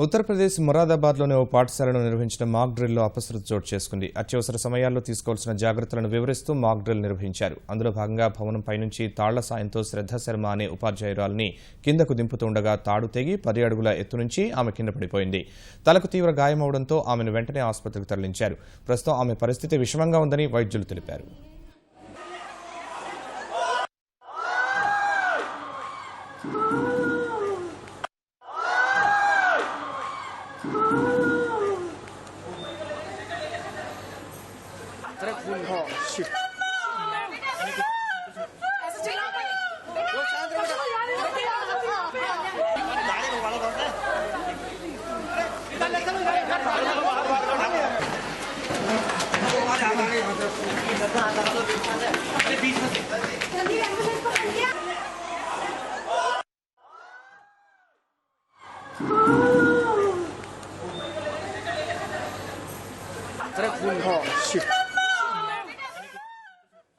ఉత్తరప్రదేశ్ మొరాదాబాద్లోని ఓ పాఠశాలను నిర్వహించిన మాక్ డ్రిల్లో అపశృతి చోటు చేసుకుంది. అత్యవసర సమయాల్లో తీసుకోవాల్సిన జాగ్రత్తలను వివరిస్తూ మాక్ డ్రిల్ నిర్వహించారు. అందులో భాగంగా భవనం పైనుంచి తాళ్ల సాయంతో శ్రద్ధ శర్మ అనే ఉపాధ్యాయురాలిని కిందకు దింపుతుండగా తాడు తెగి 10 అడుగుల ఎత్తు నుంచి ఆమె కింద పడిపోయింది. తలకు తీవ్ర గాయమవడంతో ఆమెను వెంటనే ఆసుపత్రికి తరలించారు. ప్రస్తుతం ఆమె పరిస్థితి విషమంగా ఉందని వైద్యులు తెలిపారు. Shit.